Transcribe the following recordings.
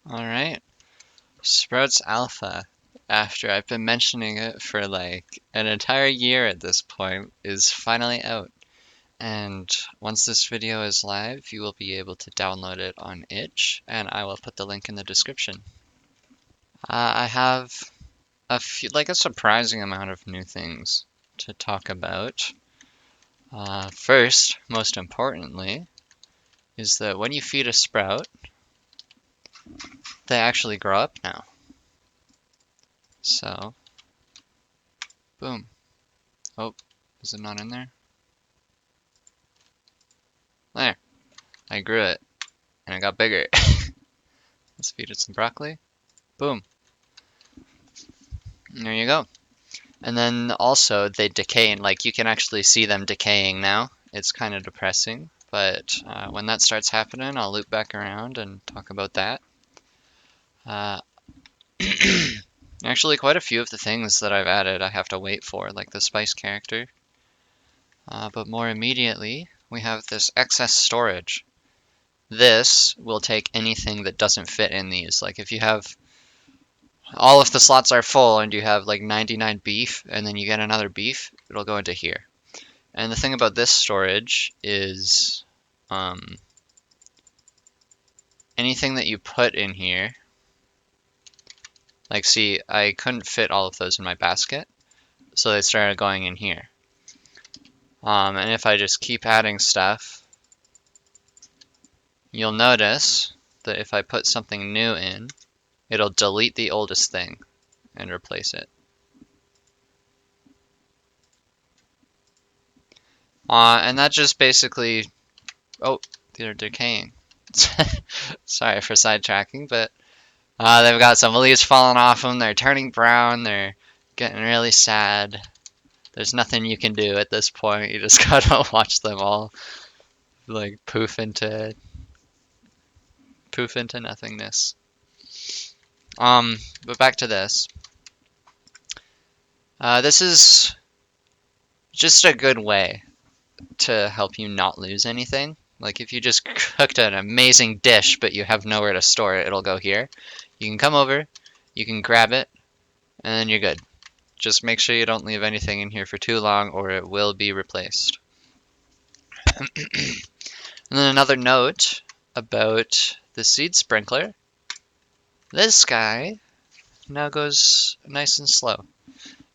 Alright, Sprouts Alpha, after I've been mentioning it for like an entire year at this point, is finally out. And once this video is live, you will be able to download it on itch, and I will put the link in the description. I have a surprising amount of new things to talk about. First, most importantly, is that when you feed a sprout, they actually grow up now. So, boom. Oh, is it not in there? There. I grew it, and it got bigger. Let's feed it some broccoli. Boom. And there you go. And then also they decay, and like you can actually see them decaying now. It's kind of depressing, but when that starts happening, I'll loop back around and talk about that. Uh, Actually, quite a few of the things that I've added I have to wait for, like the spice character. But more immediately, we have this excess storage. This will take anything that doesn't fit in these. Like if you have all of the slots are full and you have like 99 beef and then you get another beef, it'll go into here. And the thing about this storage is anything that you put in here, like see, I couldn't fit all of those in my basket, so they started going in here. And if I just keep adding stuff, you'll notice that if I put something new in, it'll delete the oldest thing and replace it. And that just basically, oh, they're decaying. Sorry for sidetracking, but they've got some leaves falling off them. They're turning brown. They're getting really sad. There's nothing you can do at this point. You just gotta watch them all like poof into nothingness. But back to this. This is just a good way to help you not lose anything. Like if you just cooked an amazing dish but you have nowhere to store it, it'll go here. You can come over, you can grab it, and then you're good. Just make sure you don't leave anything in here for too long or it will be replaced. And then another note about the seed sprinkler. This guy now goes nice and slow.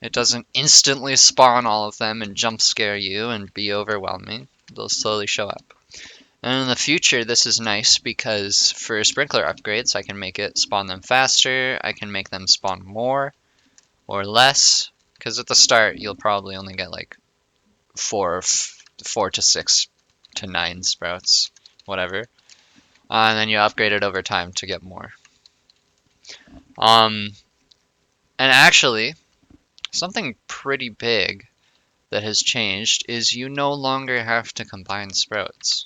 It doesn't instantly spawn all of them and jump scare you and be overwhelming. They'll slowly show up. And in the future, this is nice because for sprinkler upgrades, I can make it spawn them faster, I can make them spawn more or less, because at the start, you'll probably only get like 4 to 6 to 9 sprouts, whatever. And then you upgrade it over time to get more. And actually, something pretty big that has changed is you no longer have to combine sprouts.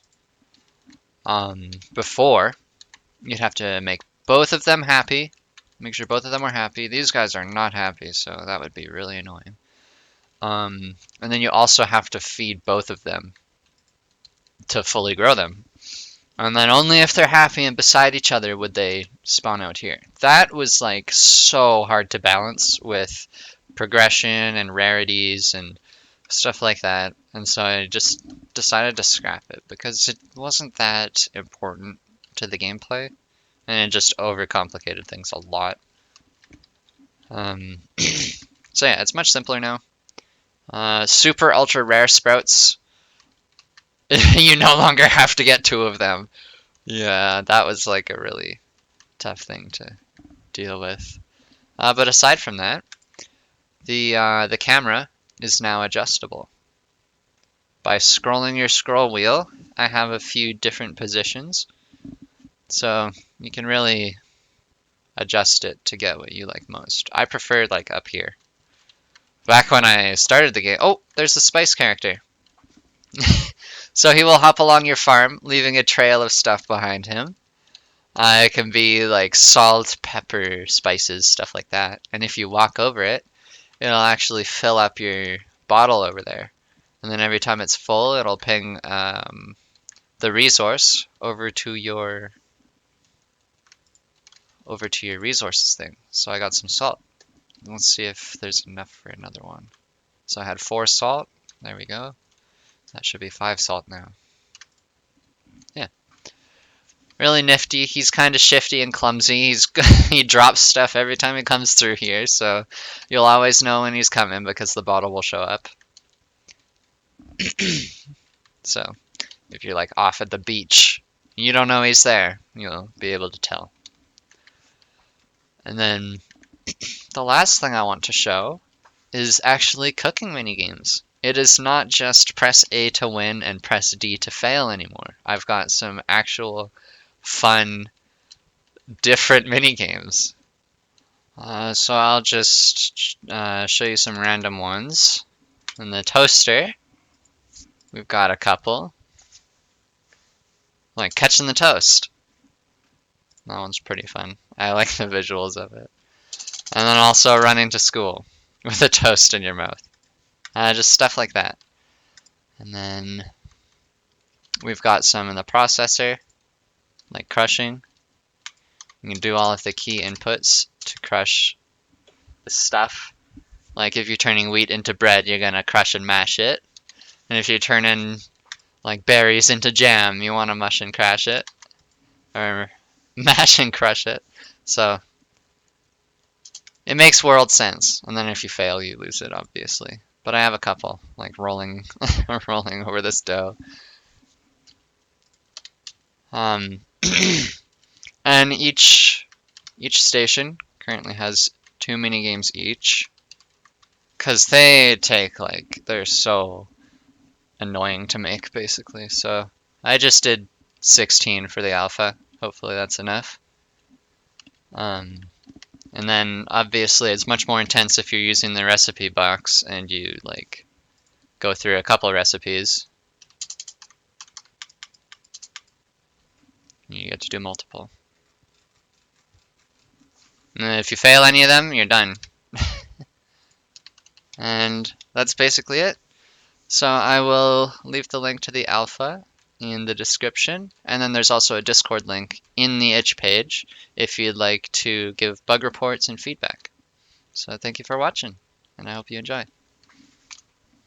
Before, you'd have to make both of them happy, make sure both of them are happy. These guys are not happy, so that would be really annoying. And then you also have to feed both of them to fully grow them. And then only if they're happy and beside each other would they spawn out here. That was like so hard to balance with progression and rarities and stuff like that. And so I just decided to scrap it because it wasn't that important to the gameplay. And it just overcomplicated things a lot. So yeah, it's much simpler now. Super ultra rare sprouts. You no longer have to get 2 of them. Yeah, that was like a really tough thing to deal with. But aside from that, the camera is now adjustable. By scrolling your scroll wheel, I have a few different positions. So you can really adjust it to get what you like most. I prefer like up here. Back when I started the game, oh, there's the spice character. So he will hop along your farm, leaving a trail of stuff behind him. It can be like salt, pepper, spices, stuff like that. And if you walk over it, it'll actually fill up your bottle over there. And then every time it's full, it'll ping the resource over to your over to your resources thing. So I got some salt. Let's see if there's enough for another one. So I had 4 salt. There we go. That should be 5 salt now. Yeah. Really nifty. He's kind of shifty and clumsy. He drops stuff every time he comes through here, so you'll always know when he's coming because the bottle will show up. So if you're like off at the beach, you don't know he's there, you'll be able to tell. And then the last thing I want to show is actually cooking minigames. It is not just press A to win and press D to fail anymore. I've got some actual fun, different minigames. So I'll just show you some random ones. In the toaster, we've got a couple. Like catching the toast. That one's pretty fun. I like the visuals of it. And then also running to school with a toast in your mouth. Just stuff like that. And then we've got some in the processor, like crushing. You can do all of the key inputs to crush the stuff. Like if you're turning wheat into bread, you're gonna crush and mash it. And if you're turning like berries into jam, you want to mush and crash it. Or mash and crush it. So it makes world sense. And then if you fail, you lose it, obviously. But I have a couple, like rolling over this dough. And each station currently has 2 mini games each, because they take they're so annoying to make basically. So I just did 16 for the alpha. Hopefully that's enough. And then obviously it's much more intense if you're using the recipe box and you go through a couple recipes. You get to do multiple. And if you fail any of them, you're done. And that's basically it. So I will leave the link to the alpha in the description, and then there's also a Discord link in the itch page if you'd like to give bug reports and feedback. So thank you for watching, and I hope you enjoy.